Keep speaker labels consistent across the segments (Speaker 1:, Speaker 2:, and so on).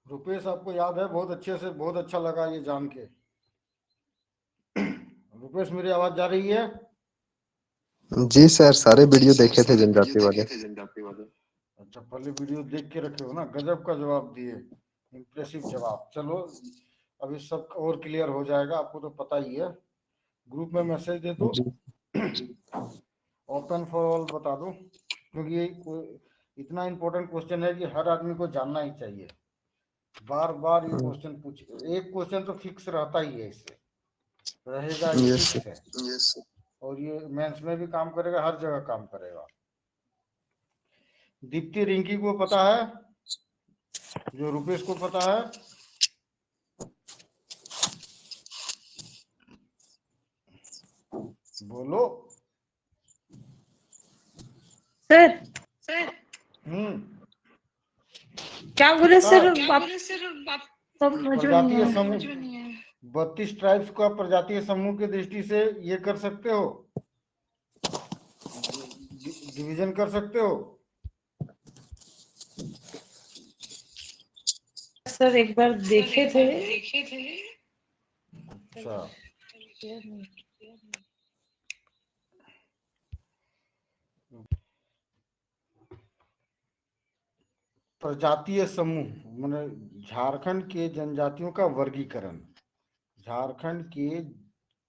Speaker 1: रुपेश, आपको याद है, बहुत अच्छे से, बहुत अच्छा लगा ये जान के। रुपेश, मेरी आवाज जा रही है?
Speaker 2: जी सर, सारे
Speaker 1: जी
Speaker 2: वीडियो
Speaker 1: सर,
Speaker 2: देखे थे
Speaker 1: सारे वीडियो
Speaker 2: जनजाति
Speaker 1: देखे
Speaker 2: वाले।
Speaker 1: थे जनजाति वाले। अच्छा, पहले वीडियो देख के रखे हो ना, गजब का जवाब दिए। इम्प्रेसिव जवाब। चलो, अभी सब और क्लियर हो जाएगा, आपको तो पता ही है। ग्रुप में मैसेज दे दो,
Speaker 2: जी
Speaker 1: ओपन फॉर ऑल बता दो, क्योंकि ये इतना इम्पोर्टेंट क्वेश्चन है कि हर आदमी को जानना ही चाहिए। बार बार ये क्वेश्चन पूछ, एक क्वेश्चन तो फिक्स रहता ही है, इससे रहेगा ही,
Speaker 2: यस
Speaker 1: फिक्स
Speaker 2: सर।
Speaker 1: है। यस। और ये मेंस में भी काम करेगा, हर जगह काम करेगा। दीप्ति रिंकी को पता है, जो रुपेश को पता है? बोलो
Speaker 3: सर।
Speaker 1: सर।
Speaker 3: क्या बोले
Speaker 1: पता
Speaker 3: सर?
Speaker 1: है, क्या
Speaker 3: आप
Speaker 1: बोले सर? आप
Speaker 3: समझ में नहीं
Speaker 1: प्रजातीय
Speaker 3: आया।
Speaker 1: समूह, 32 ट्राइब्स का प्रजातीय समूह की दृष्टि से ये कर सकते हो, डिवीजन कर सकते हो।
Speaker 3: सर एक बार
Speaker 1: सर
Speaker 3: देखे
Speaker 1: एक
Speaker 3: थे।
Speaker 1: बार देखे थे। अच्छा, प्रजातीय समूह माने झारखंड के जनजातियों का वर्गीकरण, झारखंड के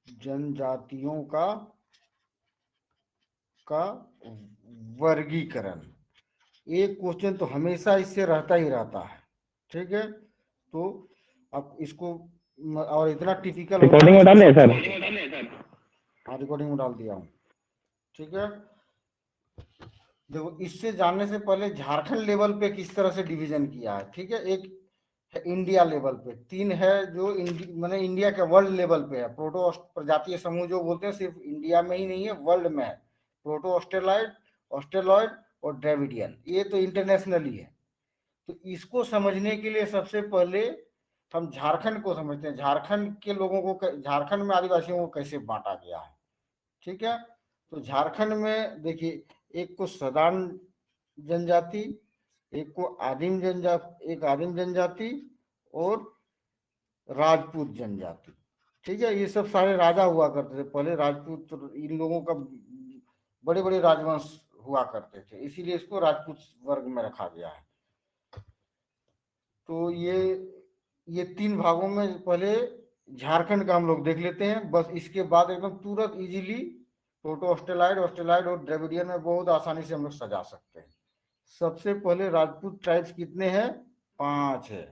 Speaker 1: जनजातियों का वर्गीकरण। एक क्वेश्चन तो हमेशा इससे रहता ही रहता है, ठीक है। तो अब इसको, और इतना टिपिकल होता है,
Speaker 4: रिकॉर्डिंग में
Speaker 1: इसको
Speaker 4: डाले हैं
Speaker 1: सबसे
Speaker 4: सर।
Speaker 1: पहले, हाँ रिकॉर्डिंग में डाल दिया हूँ, ठीक है। देखो, इससे जानने से पहले झारखंड लेवल पे किस तरह से डिवीजन किया है, ठीक है। एक है इंडिया लेवल पे, तीन है जो माने इंडिया के वर्ल्ड लेवल पे है। प्रोटो प्रजातीय समूह जो बोलते हैं, सिर्फ इंडिया में ही नहीं है, वर्ल्ड में है। प्रोटो ऑस्ट्रेलॉइड, ऑस्ट्रेलॉइड और ड्रेविडियन, ये तो इंटरनेशनली है। तो इसको समझने के लिए सबसे पहले हम झारखंड को समझते हैं। झारखंड के लोगों को, झारखंड में आदिवासियों को कैसे बांटा गया है, ठीक है। तो झारखंड में देखिए, एक को साधारण जनजाति, एक को आदिम जनजाति, एक आदिम जनजाति और राजपूत जनजाति, ठीक है। ये सब सारे राजा हुआ करते थे पहले, राजपूत। तो इन लोगों का बड़े बड़े राजवंश हुआ करते थे, इसीलिए इसको राजपूत वर्ग में रखा गया है। तो ये तीन भागों में पहले झारखंड का हम लोग देख लेते हैं, बस इसके बाद एकदम तुरंत इजीली प्रोटो ऑस्ट्रेलॉइड, ऑस्ट्रेलॉइड और द्रविडियन में बहुत आसानी से हम लोग सजा सकते हैं। सबसे पहले राजपूत ट्राइब्स कितने हैं? 5 है।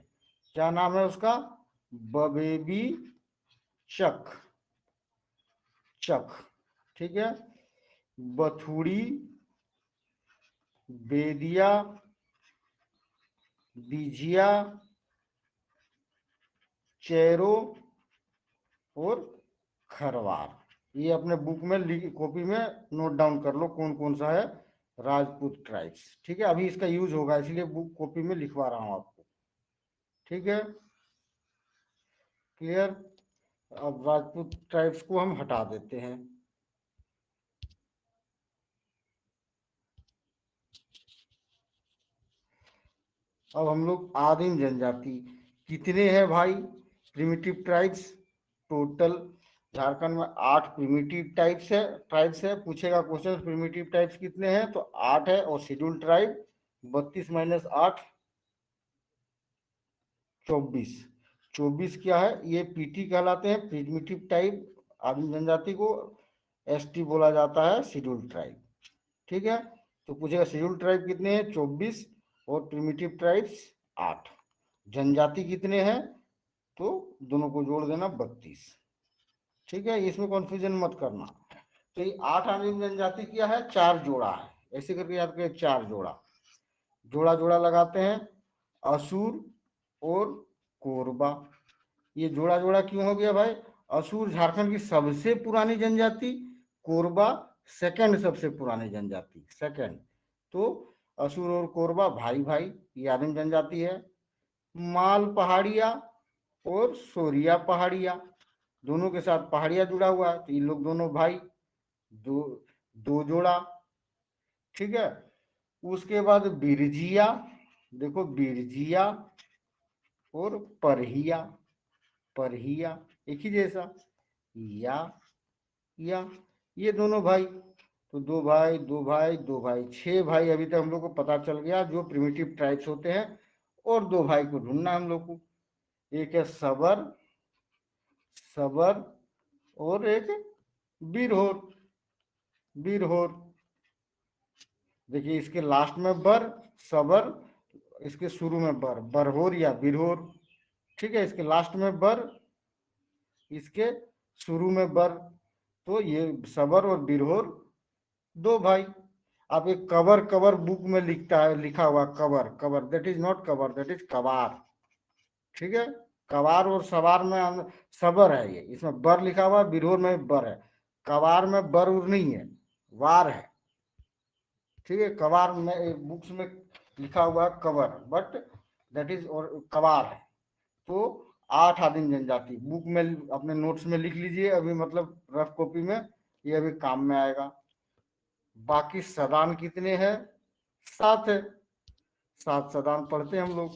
Speaker 1: क्या नाम है उसका? बबेबी चक, चक, ठीक है। बथुड़ी, बेदिया, बिजिया, चेरो और खरवार। ये अपने बुक में, कॉपी में नोट डाउन कर लो कौन कौन सा है राजपूत ट्राइब्स, ठीक है। अभी इसका यूज होगा, इसलिए बुक कॉपी में लिखवा रहा हूं आपको, ठीक है। क्लियर? अब राजपूत ट्राइब्स को हम हटा देते हैं। अब हम लोग आदिम जनजाति कितने हैं भाई? प्रिमिटिव ट्राइब्स टोटल झारखंड में 8 प्रिमिटिव ट्राइब्स है। पूछेगा क्वेश्चन, प्रिमिटिव ट्राइब्स कितने हैं, तो 8 है। और शेड्यूल ट्राइब 32 माइनस 8, 24। 24 क्या है? ये पीटी कहलाते हैं, प्रिमिटिव ट्राइब। आदिम जनजाति को एसटी बोला जाता है, शेड्यूल ट्राइब, ठीक है। तो पूछेगा शेड्यूल ट्राइब कितने हैं? 24। और प्रिमिटिव ट्राइब्स 8। जनजाति कितने हैं? तो दोनों को जोड़ देना, 32, ठीक है। इसमें कंफ्यूजन मत करना। तो ये 8 आदिम जनजाति क्या है? 4 जोड़ा है, ऐसे करके याद करिए, 4 जोड़ा। जोड़ा जोड़ा लगाते हैं, असुर और कोरबा। ये जोड़ा जोड़ा क्यों हो गया भाई? असुर झारखंड की सबसे पुरानी जनजाति, कोरबा सेकंड सबसे पुरानी जनजाति, सेकंड। तो असुर और कोरबा भाई भाई, ये आदिम जनजाति है। माल पहाड़िया और सोरिया पहाड़िया, दोनों के साथ पहाड़िया जुड़ा हुआ है, तो ये लोग दोनों भाई, दो दो जोड़ा, ठीक है। उसके बाद बिरजिया, देखो बिरजिया और परहिया, परहिया एक ही जैसा, या ये दोनों भाई, तो दो भाई दो भाई दो भाई, 6 भाई अभी तक हम लोग को पता चल गया जो प्रिमिटिव ट्राइब्स होते हैं। और 2 भाई को ढूंढना हम लोग को, एक है सबर, सबर, और एक बिरहोर, बिरहोर। देखिए इसके लास्ट में बर, सबर, इसके शुरू में बर, बरहोर या बिरहोर। ठीक है, इसके लास्ट में बर, इसके शुरू में बर, तो ये सबर और बिरहोर 2 भाई। अब एक कबर, कबर बुक में लिखता है, लिखा हुआ cover, cover that is not cover, that is कबार। ठीक है, कबार और सवार में सबर है, ये इसमें बर लिखा हुआ, बिरहोर में बर है, कबार में बर उर नहीं है, वार है। ठीक है, कबार में बुक्स में लिखा हुआ कबर, बट दैट इज और कबार है। तो 8 आदिम जनजाति बुक में अपने नोट्स में लिख लीजिए अभी, मतलब रफ कॉपी में, ये अभी काम में आएगा। बाकी सदान कितने हैं? 7 है, 7 सदान पढ़ते हैं हम लोग।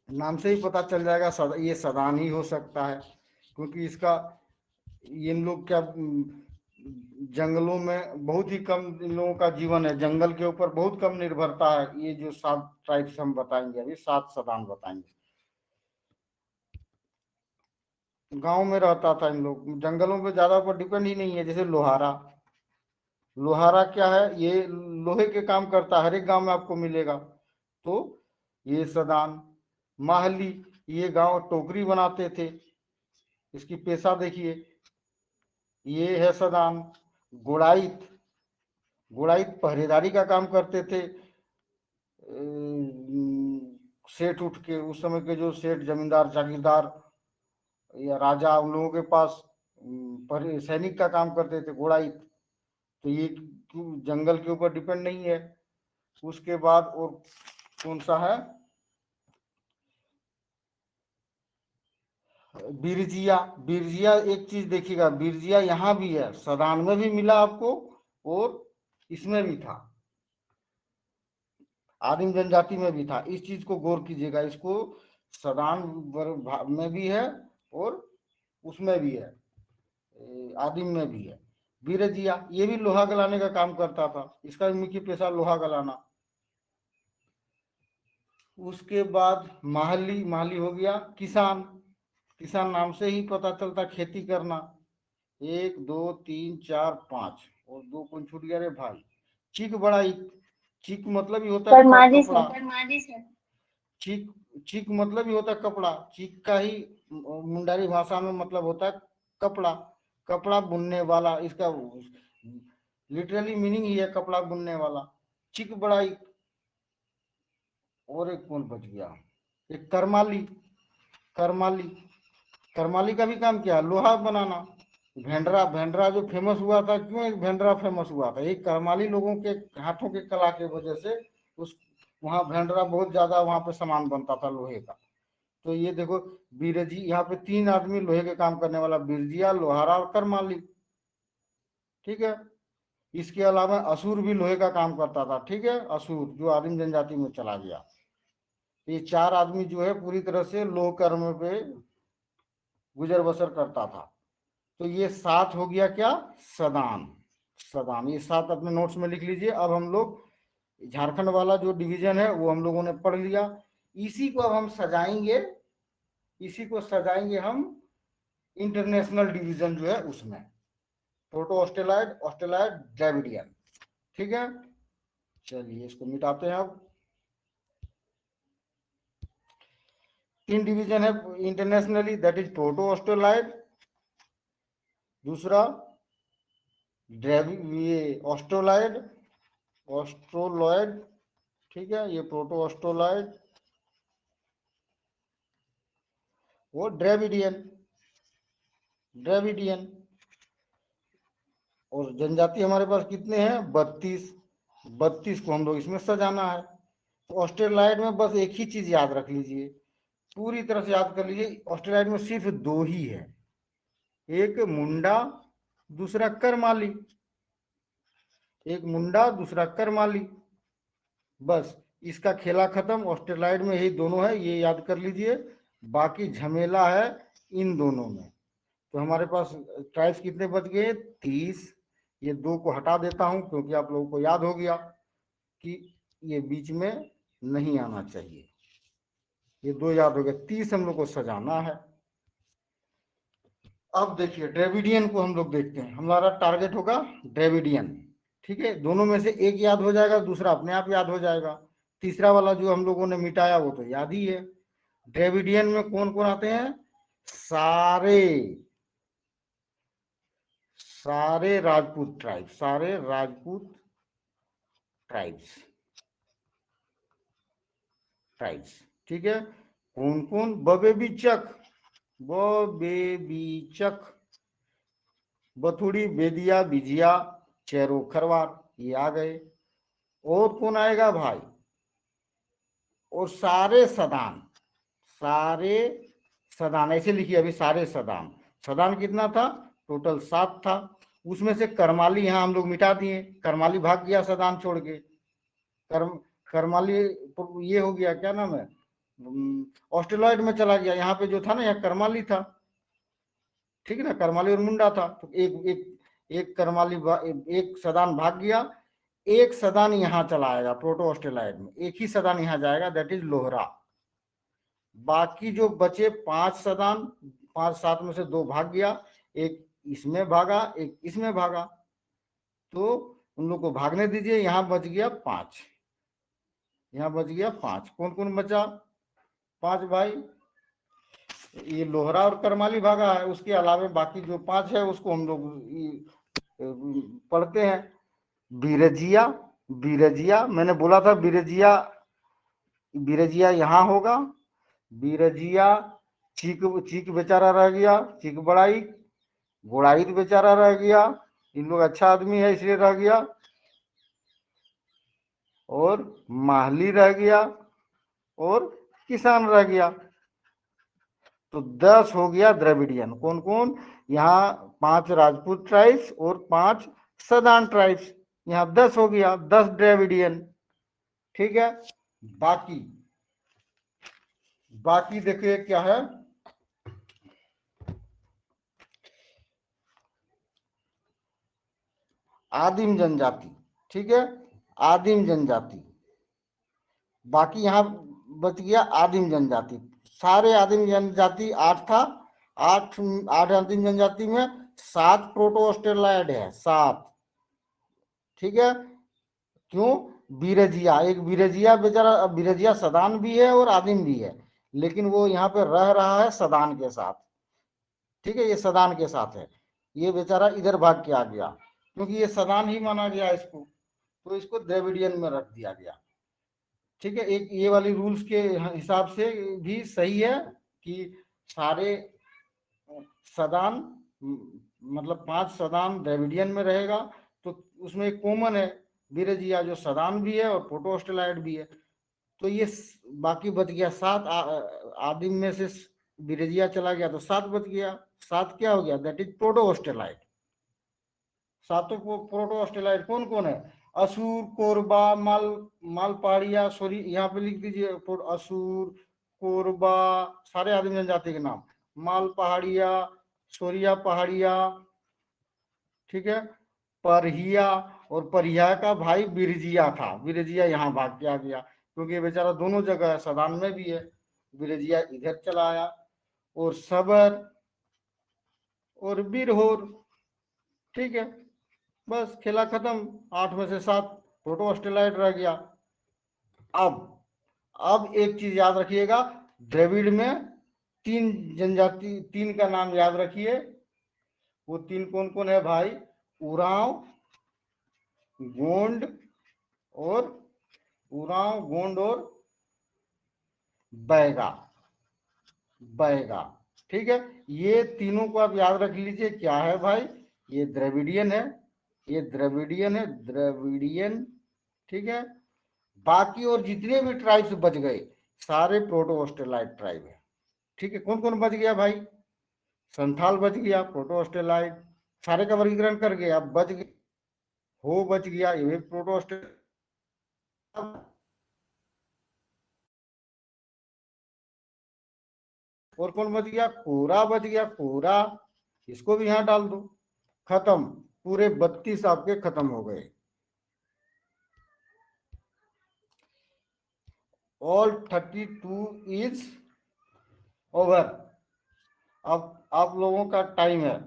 Speaker 1: नाम से ही पता चल जाएगा ये सदान ही हो सकता है, क्योंकि इसका इन लोग क्या जंगलों में बहुत ही कम इन लोगों का जीवन है, जंगल के ऊपर बहुत कम निर्भरता है। ये जो 7 ट्राइब्स हम बताएंगे अभी, 7 सदान बताएंगे। गांव में रहता था इन लोग, जंगलों पे ज्यादा पर डिपेंड ही नहीं है। जैसे लोहारा, लोहारा क्या है, ये लोहे के काम करता है, हर एक गांव में आपको मिलेगा, तो ये सदान। माहली, ये गांव टोकरी बनाते थे, इसकी पेशा देखिए, ये है सदान। गुड़ाइत, गुड़ाइत पहरेदारी का काम करते थे। सेठ उठ के, उस समय के जो सेठ जमींदार जागीरदार या राजा, उन लोगों के पास सैनिक का काम करते थे गुड़ाइत। तो ये जंगल के ऊपर डिपेंड नहीं है। उसके बाद और कौन सा है? बिरजिया, बिरजिया एक चीज देखिएगा, बिरजिया यहाँ भी है, सदान में भी मिला आपको और इसमें भी था, आदिम जनजाति में भी था। इस चीज को गौर कीजिएगा, इसको सदान में भी है और उसमें भी है, आदिम में भी है। बिरजिया ये भी लोहा गलाने का काम करता था, इसका भी मुख्य पेशा लोहा गलाना। उसके बाद माहली, माहली हो गया किसान, किसान नाम से ही पता चलता खेती करना। 1 2 3 4 5 और 2 कौन छूट गया रे भाई? चिक बड़ाई, चिक मतलब ही होता है कपड़ा, चिक, चिक मतलब ही होता है कपड़ा, चिक का ही मुंडारी भाषा में मतलब होता है कपड़ा, कपड़ा बुनने वाला। इसका लिटरली मीनिंग ही है कपड़ा बुनने वाला, चिक बड़ाई। और एक कौन बच गया? एक करमाली, करमाली, करमाली का भी काम क्या है? लोहा बनाना। भेंडरा, भेंडरा जो फेमस हुआ था, क्यों एक भेंडरा फेमस हुआ था? एक करमाली लोगों के हाथों के कला के वजह से उस वहां भेंडरा बहुत ज्यादा वहां पे सामान बनता था लोहे का। तो ये देखो, बीरजी, यहाँ पे 3 आदमी लोहे के काम करने वाला, बिरजिया, लोहारा और करमाली। ठीक है, इसके अलावा असुर भी लोहे का काम करता था। ठीक है, असुर जो आदिम जनजाति में चला गया। ये 4 आदमी जो है पूरी तरह से लोह कर्म पे गुजर बसर करता था। तो ये 7 हो गया क्या? सदान, सदान। ये 7 अपने नोट्स में लिख लीजिए। अब हम लोग झारखंड वाला जो डिवीजन है वो हम लोगों ने पढ़ लिया। इसी को अब हम सजाएंगे, इसी को सजाएंगे हम इंटरनेशनल डिवीजन जो है उसमें, प्रोटो ऑस्ट्रेलॉइड, ऑस्ट्रेलॉइड, द्रविडियन। ठीक है, चलिए इसको मिटाते हैं। अब 3 डिवीजन है internationally, that is proto Australoid, दूसरा ये ऑस्ट्रोलॉइड, ऑस्ट्रोलॉइड। ठीक है, ये प्रोटो ऑस्ट्रोलॉइड और ड्रेविडियन, ड्रेविडियन। और जनजाति हमारे पास कितने हैं? 32, 32 को हम लोग इसमें सजाना है। तो ऑस्ट्रेलॉइड में बस एक ही चीज याद रख लीजिए, पूरी तरह से याद कर लीजिए, ऑस्ट्रेलॉइड में सिर्फ 2 ही है, एक मुंडा दूसरा करमाली, एक मुंडा दूसरा करमाली, बस इसका खेला खत्म। ऑस्ट्रेलाइड में यही दोनों है, ये याद कर लीजिए। बाकी झमेला है इन दोनों में। तो हमारे पास ट्राइब्स कितने बच गए? 30। ये 2 को हटा देता हूं क्योंकि आप लोगों को याद हो गया कि ये बीच में नहीं आना चाहिए। ये 2 याद हो गए, 30 हम लोग को सजाना है। अब देखिए ड्रेविडियन को हम लोग देखते हैं। हमारा टारगेट होगा ड्रेविडियन, ठीक है। दोनों में से एक याद हो जाएगा, दूसरा अपने आप याद हो जाएगा। तीसरा वाला जो हम लोगों ने मिटाया वो तो याद ही है। ड्रेविडियन में कौन कौन आते हैं? सारे राजपूत ट्राइब, सारे राजपूत ट्राइब्स, ठीक है। कौन कौन? बबेबीचक, बथुड़ी, बेदिया, बिजिया, चेरो, खरवार, ये आ गए। और कौन आएगा भाई? और सारे सदान ऐसे लिखिए अभी। सारे सदान कितना था? टोटल 7 था। उसमें से करमाली यहाँ हम लोग मिटा दिए, करमाली भाग गया सदान छोड़ के। करमाली ये हो गया, क्या नाम है, ऑस्ट्रेलॉइड में चला गया। यहाँ पे जो था ना, यहाँ करमाली था, ठीक है ना, करमाली और मुंडा था। तो एक करमाली एक सदान भाग गया, एक सदान यहाँ चला आएगा प्रोटो ऑस्ट्रेलॉइड में, एक ही सदान यहाँ जाएगा, दैट इज लोहरा। बाकी जो बचे 5 सदान, 5-7 में से 2 भाग गया, एक इसमें भागा, एक इसमें भागा, तो उन लोग को भागने दीजिए। यहाँ बच गया 5, यहाँ बच गया 5। कौन कौन बचा? 5 भाई। ये लोहरा और करमाली भागा है, उसके अलावा बाकी जो 5 है उसको हम लोग पढ़ते हैं। बीरजिया, मैंने बोला था बीरजिया यहाँ होगा। बीरजिया, चीक बेचारा रह गया, चीक बड़ाई, गोड़ाई बेचारा रह गया। इन लोग अच्छा आदमी है इसलिए रह गया। और माहली रह गया, और किसान रह गया। तो 10 हो गया द्रविडियन। कौन कौन? यहाँ 5 राजपूत ट्राइब्स और 5 सदान ट्राइब्स, यहाँ 10 हो गया, 10 द्रविडियन, ठीक है। बाकी देखिए क्या है। आदिम जनजाति, ठीक है, आदिम जनजाति। बाकी यहाँ बच गया आदिम जनजाति। सारे आदिम जनजाति 8 था। 8 आदिम जनजाति में 7 प्रोटो ऑस्ट्रेलॉइड है, 7, ठीक है। क्यों? बीरजिया, एक बीरजिया बेचारा, बीरजिया सदान भी है और आदिम भी है, लेकिन वो यहाँ पे रह रहा है सदान के साथ, ठीक है, ये सदान के साथ है। ये बेचारा इधर भाग के आ गया क्योंकि ये सदान ही माना गया इसको, तो इसको द्रविडियन में रख दिया गया, ठीक है। एक ये वाली रूल्स के हिसाब से भी सही है कि सारे सदान, मतलब 5 सदान द्रविडियन में रहेगा। तो उसमें एक कॉमन है बीरजिया, जो सदान भी है और प्रोटो ऑस्ट्रेलॉइड भी है। तो ये बाकी बच गया 7। आदिम में से बीरजिया चला गया तो 7 बच गया। 7 क्या हो गया? That is proto Australoid. 7 proto Australoid कौन कौन है? असुर, कोरबा, माल पहाड़िया, सॉरी यहाँ पे लिख दीजिए असुर, कोरबा, सारे आदिम जनजाति के नाम। माल पहाड़िया, सोरिया पहाड़िया, ठीक है, परहिया। और परहिया का भाई बिरजिया था, बिरजिया यहाँ भाग के आ गया क्योंकि बेचारा दोनों जगह है, सदान में भी है। बिरजिया इधर चला आया। और सबर और बिरहोर, ठीक है, बस खेला खत्म। 8 में से 7 प्रोटो ऑस्ट्रेलॉइड रह गया। अब एक चीज याद रखिएगा, द्रविड़ में 3 जनजाति, 3 का नाम याद रखिए। वो 3 कौन कौन है भाई? उरांव, गोंड और बैगा, ठीक है। ये तीनों को आप याद रख लीजिए। क्या है भाई? ये द्रविडियन है, ये द्रविडियन, ठीक है। बाकी और जितने भी ट्राइब्स बच गए सारे प्रोटो ऑस्ट्रेलॉइड ट्राइब है, ठीक है। कौन कौन बच गया भाई? संथाल बच गया, प्रोटोस्टेलाइड, सारे का वर्गीकरण कर गए। अब बच गया हो, बच गया, ये भी प्रोटोस्टेलाइड। और कौन बच गया? कोरा बच गया, कोरा, इसको भी यहां डाल दो। खत्म, पूरे 32 आपके खत्म हो गए। All 32 is over. अब आप लोगों का टाइम है,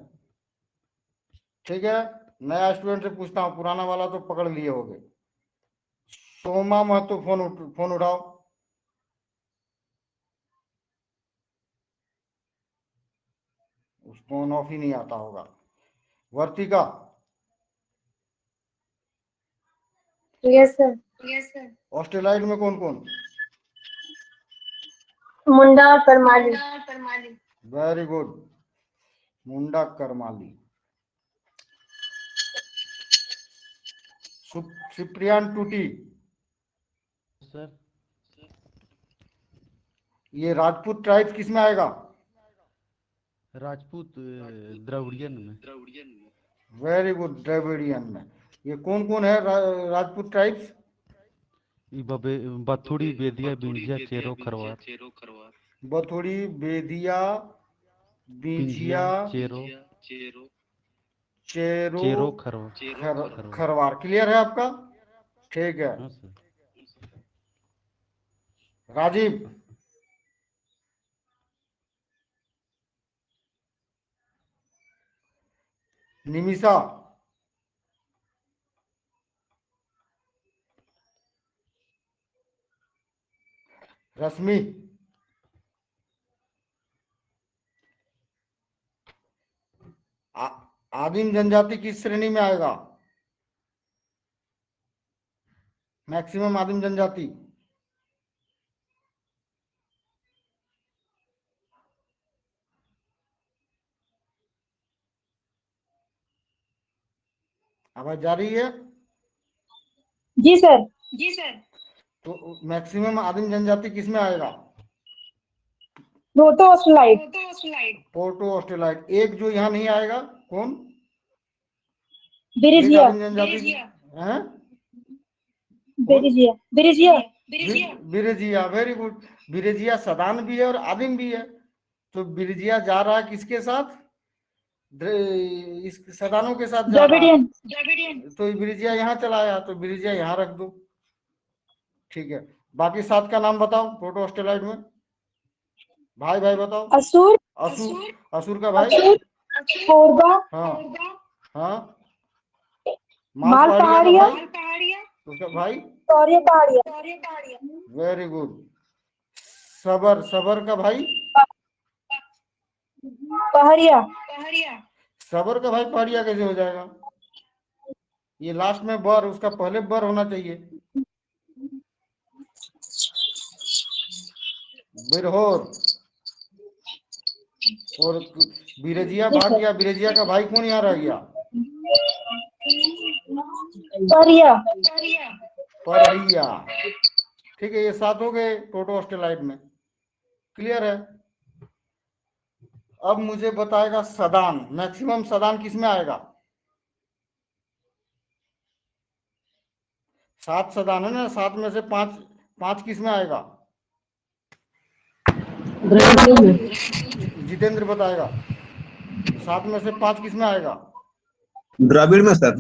Speaker 1: ठीक है। नया स्टूडेंट से पूछता हूं, पुराना वाला तो पकड़ लिए होगे। सोमा महतो, फोन उठाओ। उसको ऑन ऑफ ही नहीं आता होगा। वर्तिका,
Speaker 4: यस सर।
Speaker 1: ऑस्ट्रेलाइड में कौन कौन?
Speaker 4: मुंडा और परमाली।
Speaker 1: वेरी गुड, मुंडा करमाली। सिप्रियान टूटी,
Speaker 5: सर
Speaker 1: ये राजपूत ट्राइब किस में आएगा?
Speaker 5: राजपूत द्रविड़ियन में।
Speaker 1: वेरी गुड, द्रविडियन में। ये कौन कौन है राजपूत ट्राइब्स?
Speaker 5: बथुड़ी, बेदिया, बिंजिया, चेरो, खरवार।
Speaker 1: बथुड़ी, बेदिया,
Speaker 5: बिंजिया,
Speaker 1: बिंजिया,
Speaker 5: चेरो,
Speaker 1: चेरो,
Speaker 5: खरवार।
Speaker 1: खरवार। क्लियर है आपका? ठीक है।
Speaker 5: हाँ सर।
Speaker 1: राजीव, निमिषा, रश्मि, आदिम जनजाति किस श्रेणी में आएगा? मैक्सिमम आदिम जनजाति। आवाज जा रही है?
Speaker 4: जी सर।
Speaker 1: तो मैक्सिमम आदिम जनजाति किस में आएगा?
Speaker 4: Proto Australoid.
Speaker 1: Proto Australoid. एक जो यहाँ नहीं आएगा, कौन? एक
Speaker 4: बिरिजिया।
Speaker 1: आदिम जनजाति है,
Speaker 4: बिरिजिया। बिरिजिया।
Speaker 1: बिरजिया। Very good. बिरजिया सदान भी है और आदिम भी है। तो बिरजिया जा रहा है किसके साथ? इस सदानों के साथ जा रहा है।
Speaker 4: द्रविडियन।
Speaker 1: तो बिरजिया यहाँ चला आया, तो बिरजिया यहाँ रख दो। ठीक है, बाकी 7 का नाम बताओ प्रोटो ऑस्ट्रेलाइड में। भाई भाई बताओ।
Speaker 4: असुर।
Speaker 1: असुर का भाई?
Speaker 4: असुर। कोरबा।
Speaker 1: हाँ हाँ।
Speaker 4: माल
Speaker 1: का
Speaker 4: पहाड़िया।
Speaker 1: भाई? उसका भाई?
Speaker 4: सौर्य पहाड़िया।
Speaker 1: Very good. सबर का भाई?
Speaker 4: पहाड़िया।
Speaker 1: सबर का भाई पहाड़िया कैसे हो जाएगा? ये लास्ट में बर, उसका पहले बर होना चाहिए। बिरहोर। और बिरजिया भाग गया, बिरजिया का भाई कौन यहाँ रह गया?
Speaker 4: परिया।
Speaker 1: परहिया। ठीक है, ये 7 हो गए प्रोटो ऑस्ट्रेलाइड में। क्लियर है? अब मुझे बताएगा सदान, मैक्सिमम सदान किस में आएगा? 7 सदान है ना, 7 में से 5 किस में आएगा? जितेंद्र बताएगा। 7 में से 5 किस में आएगा?
Speaker 2: द्रविड़ में सर।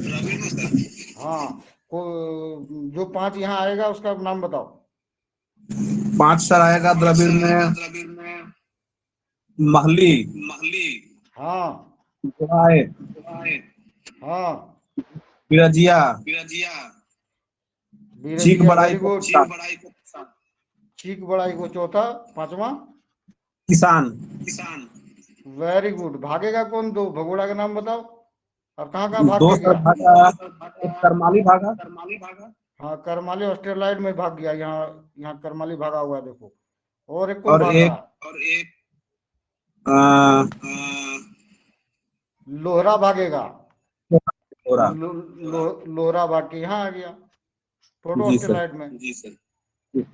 Speaker 1: हाँ, जो 5 यहाँ आएगा उसका नाम बताओ।
Speaker 2: 5 सर आएगा द्रविड़ में। महली।
Speaker 1: हाँ हाँ।
Speaker 2: बिरजिया। चीक
Speaker 1: बिरजिया,
Speaker 2: बड़ाई
Speaker 1: वेरी
Speaker 2: को
Speaker 1: गुड। चीक बड़ाई को चौथा। 5वां?
Speaker 2: किसान।
Speaker 1: Very good. भागेगा कौन? 2 भगोड़ा का नाम बताओ। और कहाँ भाग
Speaker 2: 2
Speaker 1: के
Speaker 2: सर
Speaker 1: गया?
Speaker 2: भागा, एक करमाली भागा।
Speaker 1: हाँ, करमाली ऑस्ट्रेलाइड में भाग गया। यहाँ करमाली भागा हुआ है, देखो। और एक कौन
Speaker 2: और
Speaker 1: भाग
Speaker 2: एक
Speaker 1: रहा है? लोहरा भागेगा।
Speaker 2: लोहरा।
Speaker 1: लोहरा भाग के यहाँ आ गया प्रोटो
Speaker 2: जी सर।
Speaker 1: ऑस्ट्रेलाइड में।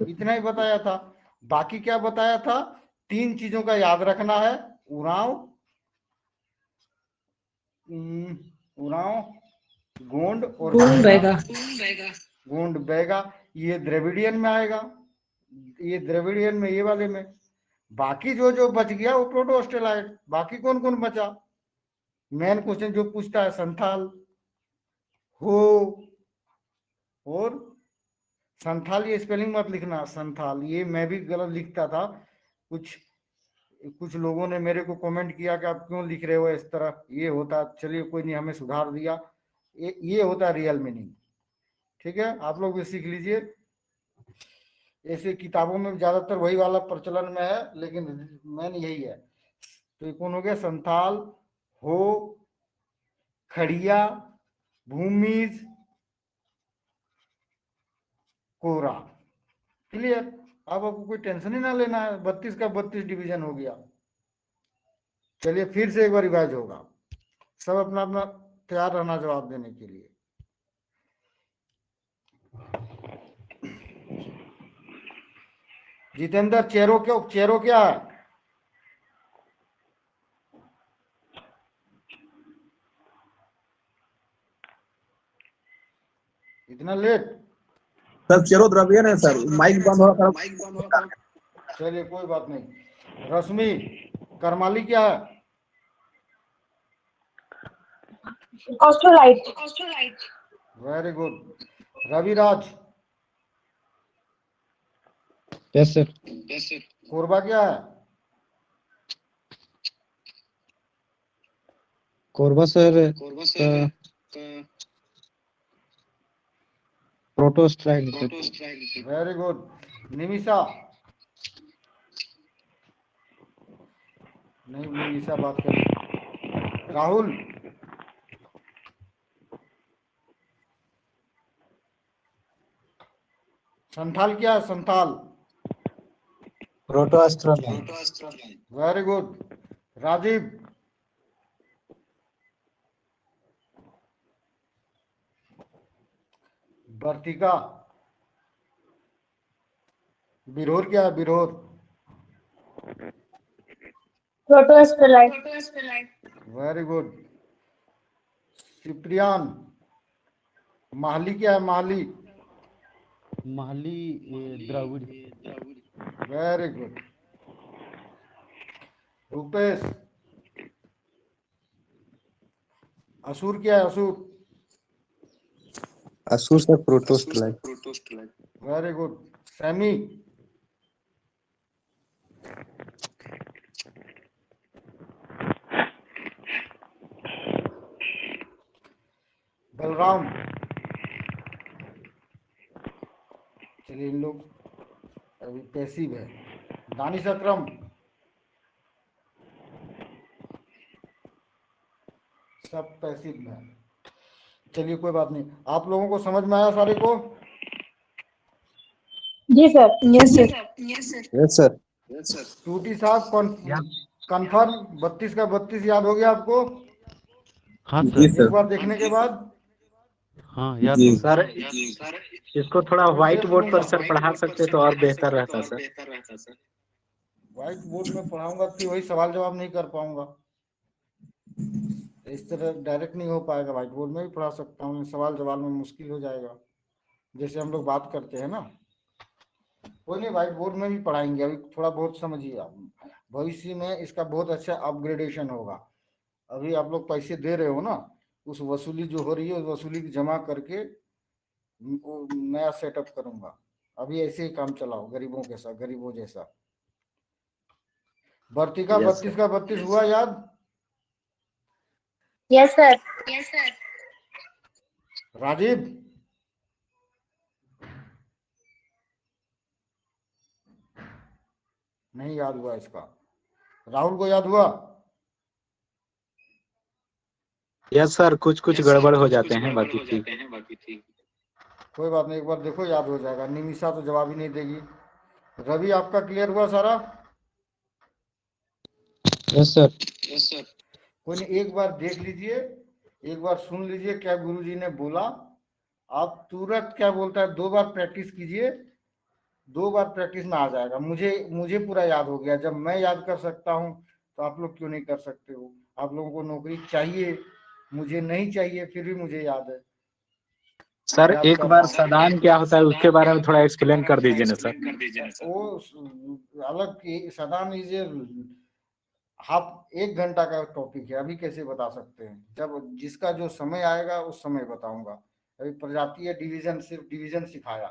Speaker 1: इतना ही बताया था। बाकी क्या बताया था? 3 चीजों का याद रखना है: उरांव, उरांव, गोंड और
Speaker 3: गोंड
Speaker 1: बैगा।
Speaker 3: बैगा।
Speaker 1: गोंड बैगा ये द्रविडियन में आएगा, ये द्रविडियन में, ये वाले में। बाकी जो जो बच गया वो प्रोटो ऑस्ट्रेलाइड। बाकी कौन कौन बचा? मेन क्वेश्चन जो पूछता है संथाल, हो और संथाल, ये स्पेलिंग मत लिखना संथाल, ये मैं भी गलत लिखता था। कुछ लोगों ने मेरे को कमेंट किया कि आप क्यों लिख रहे हो इस तरह, ये होता, चलिए कोई नहीं, हमें सुधार दिया। ये होता है रियल मीनिंग। ठीक है, आप लोग भी सीख लीजिए। ऐसे किताबों में ज्यादातर वही वाला प्रचलन में है, लेकिन मेन यही है। तो ये कौन हो गया? संथाल, हो, खड़िया, भूमिज, कोरा। क्लियर? अब आपको कोई टेंशन ही ना लेना है, 32 का 32 डिवीजन हो गया। चलिए फिर से एक बार रिवाइज होगा, सब अपना अपना तैयार रहना जवाब देने के लिए। जितेंद्र, चेरो क्या है? इतना लेट?
Speaker 2: सर चेरो द्रव्यन है सर, माइक बंद हो रहा था।
Speaker 1: चलिए कोई बात नहीं। रश्मि, करमाली क्या है?
Speaker 4: Australoid.
Speaker 1: Very good. Raviraj,
Speaker 6: yes sir.
Speaker 1: Korba क्या है?
Speaker 6: Korba sir protoaustraloid.
Speaker 1: Very good. Nimisha, नहीं निमिषा बात करी। राहुल, संथाल क्या है? Santhal,
Speaker 6: protoaustraloid.
Speaker 1: Very good. Rajeev, Vartika, Birhor क्या है? Birhor,
Speaker 4: protoaustraloid.
Speaker 1: Very good. Cyprian, Mahli क्या है? माहली,
Speaker 5: महली द्रविड़।
Speaker 1: Very good. रूपेश, असुर क्या है? Asur,
Speaker 6: Asur sir protoaustraloid.
Speaker 1: Very good. Sammy, Balram, चलिए इन लोग अभी पैसिव है। दानिश अकरम, सब पैसिव में है। चलिए कोई बात नहीं, आप लोगों को समझ में आया सारे को?
Speaker 4: जी sir.
Speaker 3: Yes sir.
Speaker 6: Yes sir.
Speaker 1: टूटी साहब, कन्फर्म 32 का 32 याद हो गया आपको?
Speaker 5: हाँ
Speaker 2: जी
Speaker 5: सर।
Speaker 1: एक
Speaker 2: सर।
Speaker 1: बार देखने के बाद
Speaker 5: हाँ याद
Speaker 2: जी
Speaker 5: हो गया।
Speaker 6: सर इसको थोड़ा व्हाइट बोर्ड पर सर पढ़ा सकते तो और बेहतर रहता सर।
Speaker 1: व्हाइट बोर्ड में पढ़ाऊंगा तो वही सवाल जवाब नहीं कर पाऊंगा। इस तरह डायरेक्ट नहीं हो पाएगा। व्हाइट बोर्ड में भी पढ़ा सकता हूँ, सवाल जवाब में मुश्किल हो जाएगा, जैसे हम लोग बात करते हैं ना। कोई नहीं, व्हाइट बोर्ड में भी पढ़ाएंगे। अभी थोड़ा बहुत समझिए आप, भविष्य में इसका बहुत अच्छा अपग्रेडेशन होगा। अभी आप लोग पैसे दे रहे हो ना, उस वसूली जो हो रही है उस वसूली की जमा करके वो नया सेटअप करूंगा। अभी ऐसे ही काम चलाओ गरीबों के साथ, गरीबों जैसा। वर्तिका,
Speaker 2: यस
Speaker 1: 32 का 32 हुआ याद?
Speaker 4: Yes sir.
Speaker 1: राजीव, नहीं याद हुआ इसका। राहुल को याद हुआ?
Speaker 6: यस सर, कुछ गड़बड़ हो जाते हैं, बाकी ठीक।
Speaker 1: कोई बात नहीं, एक बार देखो याद हो जाएगा। निमिषा तो जवाब ही नहीं देगी। रवि, आपका क्लियर हुआ सारा?
Speaker 6: Yes sir.
Speaker 1: कोई नहीं, एक बार देख लीजिए, एक बार सुन लीजिए क्या गुरुजी ने बोला। आप तुरंत क्या बोलता है, 2 बार प्रैक्टिस कीजिए, 2 बार प्रैक्टिस में आ जाएगा। मुझे मुझे पूरा याद हो गया। जब मैं याद कर सकता हूँ तो आप लोग क्यों नहीं कर सकते हो? आप लोगों को नौकरी चाहिए मुझे नहीं चाहिए फिर भी मुझे याद है।
Speaker 6: सर
Speaker 1: याद
Speaker 6: एक
Speaker 1: कर
Speaker 6: बार
Speaker 1: रहा हूँ।
Speaker 6: सदान क्या होता है उसके बारे में थोड़ा एक्सप्लेन कर दीजिए ना सर।
Speaker 1: वो अलग सदान इज हाफ 1 घंटा का टॉपिक है, अभी कैसे बता सकते हैं, जब जिसका जो समय आएगा उस समय बताऊंगा। अभी प्रजातीय डिवीजन सिर्फ डिवीजन सिखाया,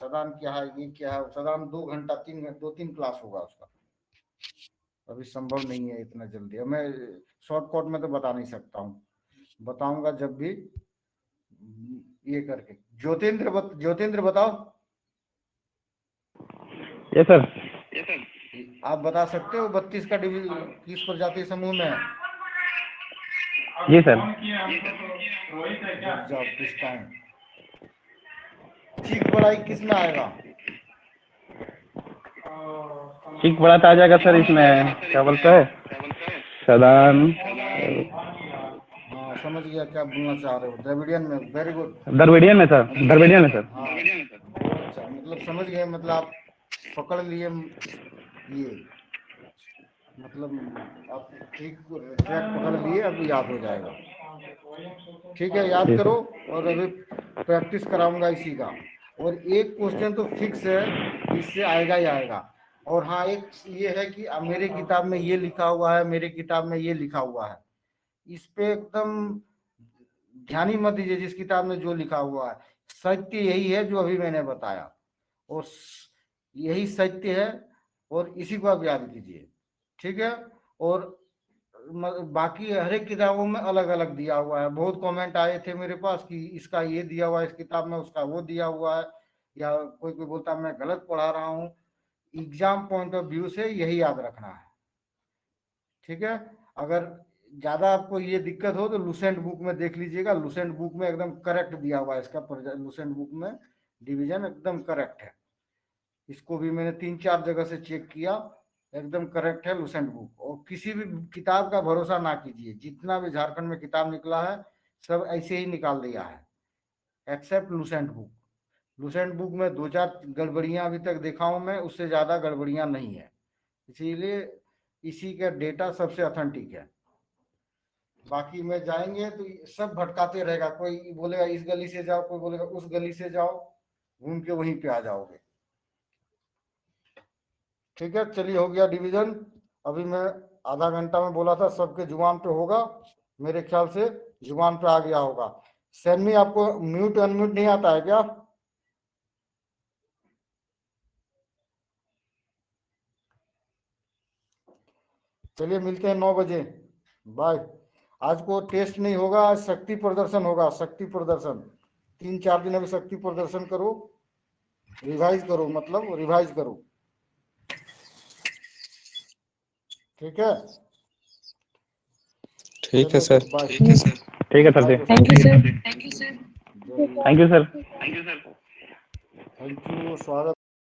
Speaker 1: सदान क्या है ये क्या है, सदान 2 घंटा 3 क्लास होगा उसका, अभी संभव नहीं है इतना जल्दी। अब मैं शॉर्टकट में तो बता नहीं सकता हूँ, बताऊंगा जब भी ये करके। ज्योतिन्द्र बताओ।
Speaker 2: Yes sir.
Speaker 1: आप बता सकते हो 32 का डिवीजन किस प्रजाति समूह में है?
Speaker 2: जी सर।
Speaker 1: जब पूछता हूँ चीख बड़ाई किस में आएगा?
Speaker 2: ठीक बड़ा आ जाएगा सर, इसमें क्या बोलते हैं सदान
Speaker 1: हाँ समझ गया क्या बोलना चाह रहे हो, द्रविडियन में। Very good.
Speaker 2: द्रविडियन में सर, द्रविडियन में सर।
Speaker 1: हाँ बहुत अच्छा, मतलब समझ गए, मतलब आप पकड़ लिए ये, मतलब आप ठीक ट्रैक पकड़ लिए, अब याद हो जाएगा। ठीक है, याद करो, और अभी प्रैक्टिस कराऊंगा इसी का। और एक क्वेश्चन तो फिक्स है, इससे आएगा ही आएगा। और हाँ एक ये है कि अब मेरे किताब में ये लिखा हुआ है, मेरे किताब में ये लिखा हुआ है, इस पे एकदम ध्यान ही मत दीजिए। जिस किताब में जो लिखा हुआ है सत्य यही है जो अभी मैंने बताया, और यही सत्य है, और इसी को आप याद कीजिए। ठीक है, और बाकी हर एक किताबों में अलग अलग दिया हुआ है। बहुत कमेंट आए थे मेरे पास कि इसका ये दिया हुआ है इस किताब में, उसका वो दिया हुआ है, या कोई कोई बोलता है मैं गलत पढ़ा रहा हूँ। एग्जाम पॉइंट ऑफ व्यू से यही याद रखना है। ठीक है, अगर ज्यादा आपको ये दिक्कत हो तो लुसेंट बुक में देख लीजिएगा, लुसेंट बुक में एकदम करेक्ट दिया हुआ है इसका, लुसेंट बुक में डिवीजन एकदम करेक्ट है। इसको भी मैंने 3-4 जगह से चेक किया, एकदम करेक्ट है लुसेंट बुक। और किसी भी किताब का भरोसा ना कीजिए, जितना भी झारखंड में किताब निकला है सब ऐसे ही निकाल दिया है, except Lucent book. Lucent book में 2-4 गड़बड़ियां अभी तक देखा हूं मैं, उससे ज्यादा गड़बड़ियां नहीं है, इसीलिए इसी का डेटा सबसे ऑथेंटिक है। बाकी में जाएंगे तो सब भटकाते रहेगा, कोई बोलेगा इस गली से जाओ, कोई बोलेगा उस गली से जाओ, घूम के वहीं पे आ जाओगे। ठीक है, चलिए हो गया डिवीजन। अभी मैं आधा घंटा में बोला था सबके जुबान पे होगा, मेरे ख्याल से जुबान पे आ गया होगा। सैमी आपको म्यूट अनम्यूट नहीं आता है क्या? चलिए मिलते हैं 9 बजे, बाय। आज को टेस्ट नहीं होगा, आज शक्ति प्रदर्शन होगा, शक्ति प्रदर्शन। 3-4 दिन अभी शक्ति प्रदर्शन करो, रिवाइज करो, मतलब रिवाइज करो। ठीक है,
Speaker 2: ठीक है
Speaker 1: चलिए
Speaker 2: सर।
Speaker 1: बाय।
Speaker 2: ठीक है sir ji.
Speaker 3: Thank you sir. Thank you sir.
Speaker 2: Thank you sir.
Speaker 1: Thank you, स्वागत।